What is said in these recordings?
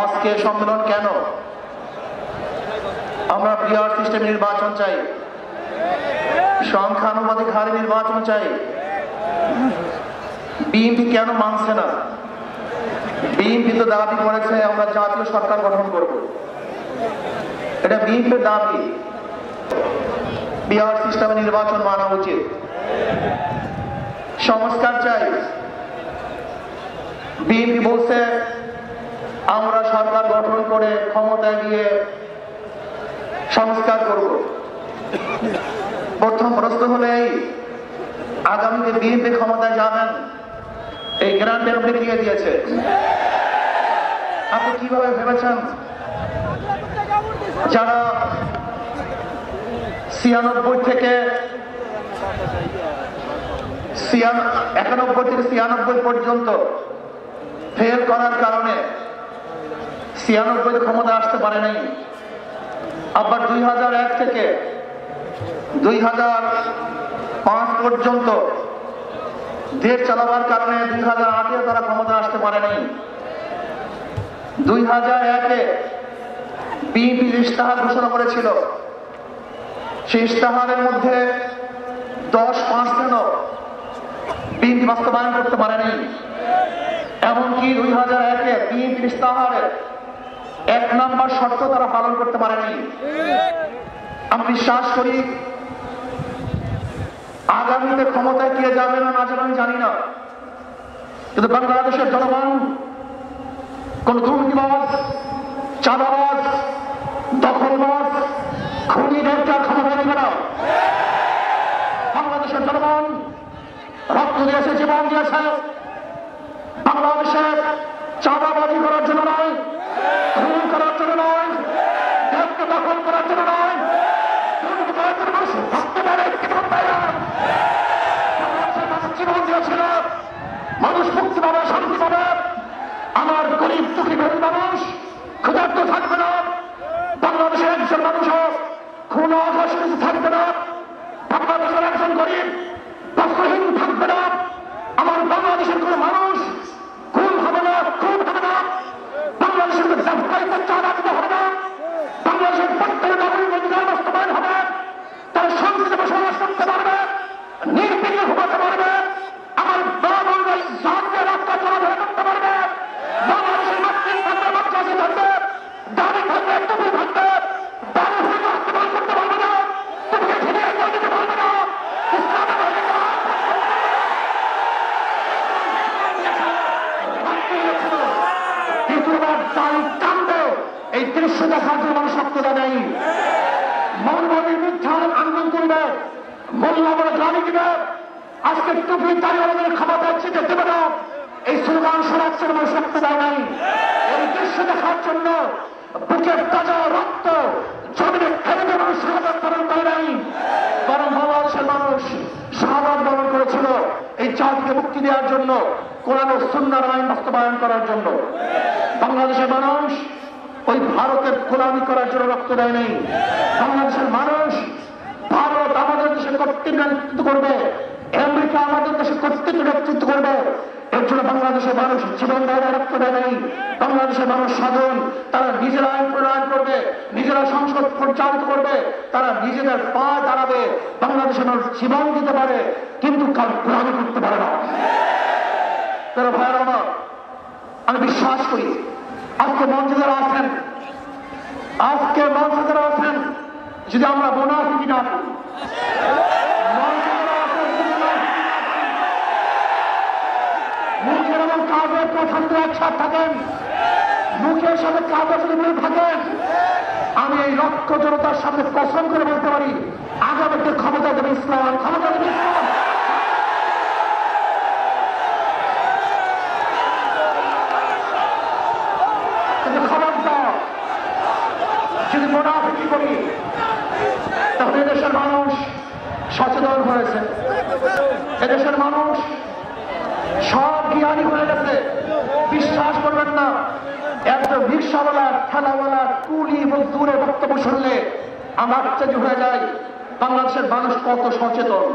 আজকে সম্মেলন কেন? আমরা পিআর সিস্টেম নির্বাচন চাই, সংখ্যানুপাতিক হারে নির্বাচন চাই। বিএনপি কেন মানছে না? বিএনপি তো দাবি করেছে আমরা জাতীয় সরকার গঠন করব, এটা বিএনপির দাবি। পিআর সিস্টেমে নির্বাচন মানা উচিত। সংস্কার চাই। বিএনপি বলছে আমরা সরকার গঠন করে ক্ষমতায় গিয়ে সংস্কার করব। প্রথম প্রশ্ন হলে আগামীতে বিএনপি ক্ষমতায় যাবেন, এই গ্যারান্টি আপনি দিয়ে দিয়েছে। আপনি কিভাবে ভেবেছেন যারা 91 থেকে 96 পর্যন্ত ফেল করার কারণে 96 ক্ষমতা আসতে পারে নাই, আবার 2001 থেকে 2005 পর্যন্ত দেশ চালাবার কারণে 2008-এ তারা ক্ষমতা আসতে পারে নাই। 2001-এ বিএনপি ইশতেহার ঘোষণা করেছিল, সেই ইশতেহারের মধ্যে 10% বিএনপি বাস্তবায়ন করতে পারে নাই। এমনকি 2001-এ বিএনপি ইশতেহারের 1 নম্বর শর্ত তারা পালন করতে পারে নাই। আমি বিশ্বাস করি আগামীতে ক্ষমতায় কে যাবে না যাবে আমি জানি না, কিন্তু বাংলাদেশের জনগণ কোন দুর্নীতিবাজ, চাঁদাবাজ, দখলবাজ, খুনিদেরকে ক্ষমতা দেবে না। বাংলাদেশের জনগণ রক্ত দিয়েছে, জীবন দিয়েছে বাংলাদেশের চাঁদাবাজি করার জন্য নয়, খুন করার জন্য নয়, দেশকে দখল করার জন্য নয়, জীবন দিয়েছিল। মানুষ মুক্তি পাবে, শান্তি পাবে। আমার গরিব দুঃখী গরিব মানুষ ক্ষুধার্ত থাকবে না। বাংলাদেশের একজন মানুষ খুন অঘোষিত থাকবে না। বাংলাদেশের একজন গরিব বস্ত্রহীন থাকবে না। আমার বাংলাদেশের কোন মানুষ খুন হবে না, খুন হবে না। বাংলাদেশের ব্যবসায়ীদের চাঁদা দিতে হবে না। বাংলাদেশের প্রত্যেক নাগরিক অধিকার বাস্তবায়ন হবে। তারা শান্তিতে বসবাস করতে পারবে, নির্বিঘ্নে ঘুমাতে পারবে। আমার বাংলার জাতীয় রাস্তা চলাফেরা করতে পারবে। বাংলাদেশের মাতৃ থাকবে, বাচ্চাসী থাকবে, দাবি থাকবে, টুপি থাকবে। দাবি হয়ে বাস্তবায়ন করতে পারবে না, টুপিকে ছিনিয়ে নিয়ে যেতে পারবে না। এই দৃশ্য দেখার জন্য মানুষ রক্তদা নেই। মৌলবাদীর বিরুদ্ধে আন্দোলন করবে, মোল্লাদের গাড়ি দিবে, আজকে টুপি দাঁড়িয়ে ক্ষমতা চিঠে দেবে না, এই স্লোগান শোনাচ্ছে মানুষ রক্ত দেয় নাই। এই দৃশ্য দেখার জন্য বুকের তাজা রক্ত জমিনে ফেলে দিয়ে মানুষ শাহাদাত বরণ করে নাই, বরং বাংলাদেশের মানুষ শাহাদাত বরণ করেছিল এই জাতিকে মুক্তি দেওয়ার জন্য, কোরআন ও সুন্নাহর আইন বাস্তবায়ন করার জন্য। বাংলাদেশের মানুষ ওই ভারতের গোলামি করার জন্য রক্ত দেয় নাই। বাংলাদেশের মানুষ ভারত আমাদের দেশে কর্তৃত্ব নেতৃত্ব করবে, আমেরিকা আমাদের দেশে কর্তৃত্ব নেতৃত্ব করবে, এর জন্য বাংলাদেশের মানুষ জীবন দেওয়া রক্ত দেয় নাই। বাংলাদেশের মানুষ সাধন, তারা নিজেরা আইন প্রণয়ন করবে, নিজেরা সংসদ পরিচালিত করবে, তারা নিজেদের পা দাঁড়াবে। বাংলাদেশের মানুষ জীবন দিতে পারে, কিন্তু গোলামি করতে পারে না। তারা ভাইয়ের আমার, আমি বিশ্বাস করি আজকে মঞ্চে যারা আছেন, যদি আমরা মুনাফিকি না করি, মুখের এবং কাজের প্রথমে একসাথ থাকেন, মুখের সাথে কাজের সাথে মিল থাকেন, আমি এই লক্ষ জনতার সামনে কসম করে বলতে পারি আগামীতে ক্ষমতা দেবে ইসলাম, ক্ষমতা দেবে ইসলাম। যদি মুনাফিকি করি তাহলে এদেশের মানুষ সচেতন হয়েছে, এদেশের মানুষ সব জ্ঞানী হয়ে গেছে। বিশ্বাস করবেন না, একজন রিক্সাওয়ালা, ঠেলাওয়ালা, কুলি এবং দূরে বক্তব্য শুনলে আমরা আশ্চর্য হয়ে যাই বাংলাদেশের মানুষ কত সচেতন,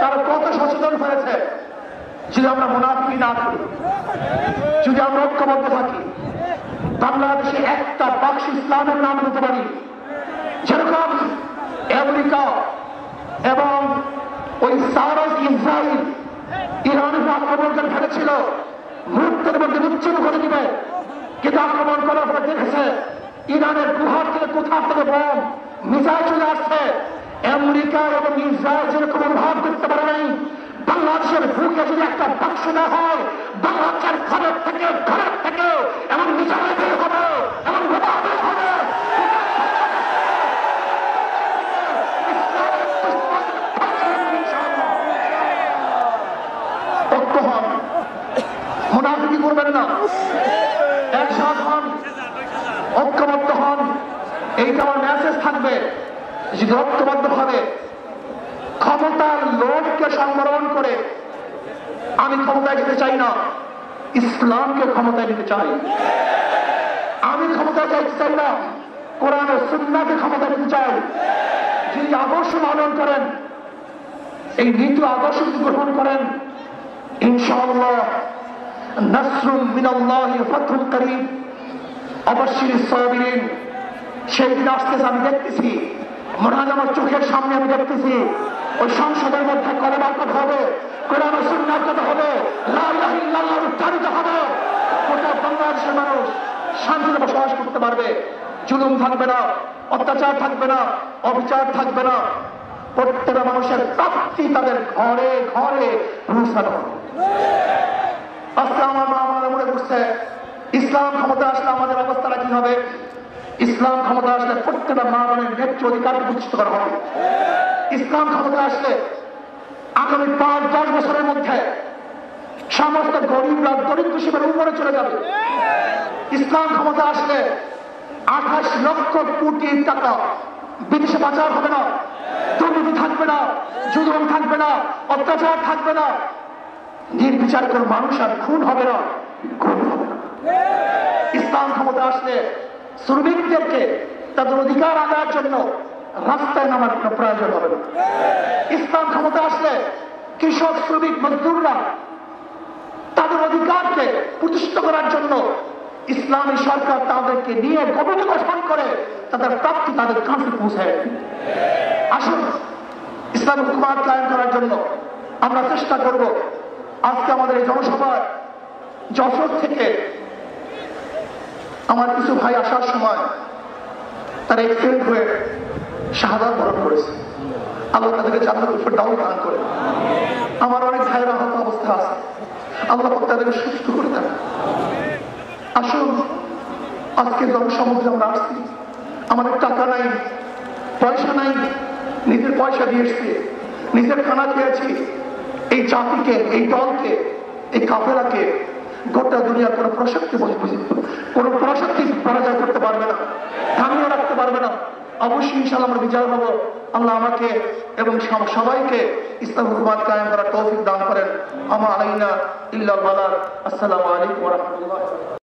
তারা কত সচেতন হয়েছে। যদি আমরা মুনাফিকি না করি, যদি আমরা ঐক্যবদ্ধ থাকি, বাংলাদেশে একটা বাক্স ইসলামের নাম দিতে পারি, যেরকম আমেরিকা এবং ওই সারস ইসরায়েল ইরানের আক্রমণ করে ফেলেছিল, মুহূর্তের মধ্যে বিচ্ছিন্ন করে দিবে। কিন্তু আক্রমণ করার পরে দেখেছে ইরানের গুহার থেকে কোথা থেকে বোম মিসাইল চলে আসছে। আমেরিকা এবং ইসরায়েল যেরকম অনুভব করতে পারে নাই, বাংলাদেশের বুকে যদি একটা বাক্স না হয়, বাংলাদেশের ঘরের থেকে এমন মিসাইল বের হবে, এমন বোমা বের হবে। ঐক্য হন, মুনাফিকি করবেন না, একসাথ হন, ঐক্যবদ্ধ হন। এইটা আমার মেসেজ থাকবে। যদি ঐক্যবদ্ধ ভাবে ক্ষমতার লোভকে সংবরণ করে আমি ক্ষমতায় যেতে চাই না, ইসলামকে ক্ষমতায় নিতে চাই। আমি ক্ষমতায় যাইতে চাই না, কোরআন ও সুন্নাহকে ক্ষমতায় নিতে চাই। যিনি আদর্শ পালন করেন, এই নীতি আদর্শ গ্রহণ করেন, ইনশাআল্লাহ নাসরুম মিনাল্লাহি ফাতহুন করিম, অবশ্যই সাবিরিন। সেই দিন আসতেছে, আমি দেখতেছি, মনে হয় আমার চোখের সামনে আমি দেখতেছি। ওই সংসদের মধ্যে কলেমার কথা হবে, কোরআন ও সুন্নাহর কথা হবে, লা ইলাহা ইল্লাল্লাহ উচ্চারিত হবে। গোটা বাংলাদেশের মানুষ শান্তিতে বসবাস করতে পারবে। জুলুম থাকবে না, অত্যাচার থাকবে না, অবিচার থাকবে না। প্রত্যেকটা মানুষের প্রাপ্তি তাদের ঘরে ঘরে পৌঁছানো। আজকে আমার মা আমাদের মনে করছে ইসলাম ক্ষমতা আসলে আমাদের অবস্থাটা কি হবে। ইসলাম ক্ষমতা আসলে প্রত্যেকটা মা বোনের ন্যায্য অধিকার প্রতিষ্ঠিত করা হবে। ইসলাম ক্ষমতা আসলে আগামী 5-10 বছরের মধ্যে সমস্ত গরিবরা দরিদ্র সীমার উপরে চলে যাবে। ইসলাম ক্ষমতা আসলে 28 লক্ষ কোটি টাকা বিদেশে পাচার হবে না, দুর্নীতি থাকবে না, জুলুম থাকবে না, অত্যাচার থাকবে না, নির্বিচার করে মানুষ আর খুন হবে না, খুন হবে না। ইসলাম ক্ষমতা আসলে শ্রমিকদেরকে তাদের অধিকার আদায়ের জন্য রাস্তায় নামার কোনো প্রয়োজন হবে না। ইসলাম ক্ষমতা আসলে কৃষক, শ্রমিক, মজদুররা তাদের অধিকারকে প্রতিষ্ঠিত করার জন্য ইসলামী সরকার তাদেরকে নিয়ে কমিটি গঠন করে তাদের প্রাপ্তি তাদের কাছে পৌঁছায়। আসুন ইসলামী হুকুমত কায়েম করার জন্য আমরা চেষ্টা করব। আজকে আমাদের এই জনসভায় যশোর থেকে আমার কিছু ভাই আসার সময় তারা এক্সিডেন্ট হয়ে শাহাদাত বরণ করেছে। আল্লাহ তাদেরকে জান্নাতুল ফেরদাউস দান করে। আমার অনেক ভাইরা আহত অবস্থা আছে, আল্লাহ তাদেরকে সুস্থ করে দেন। আসুন আজকে জনসমুদ্রে আমরা আসছি, আমাদের টাকা নাই, পয়সা নাই, নিজের পয়সা দিয়ে এসছি, নিজের খানা খেয়েছি। এই জাতিকে, এই দলকে, এই কাফেলাকে গোটা দুনিয়ার কোনো প্রশক্তি পরাজয় করতে পারবে না, থামিয়ে রাখতে পারবে না। অবশ্যই ইনশাআল্লাহ আমরা বিজয় হব। আল্লাহ আমাকে এবং সবাইকে ইসলাম হুকুমত কায়েম করার তৌফিক দান করেন। আমা আলাইনা ইল্লাল বালাগ। আসসালামু আলাইকুম ওয়া রাহমাতুল্লাহ।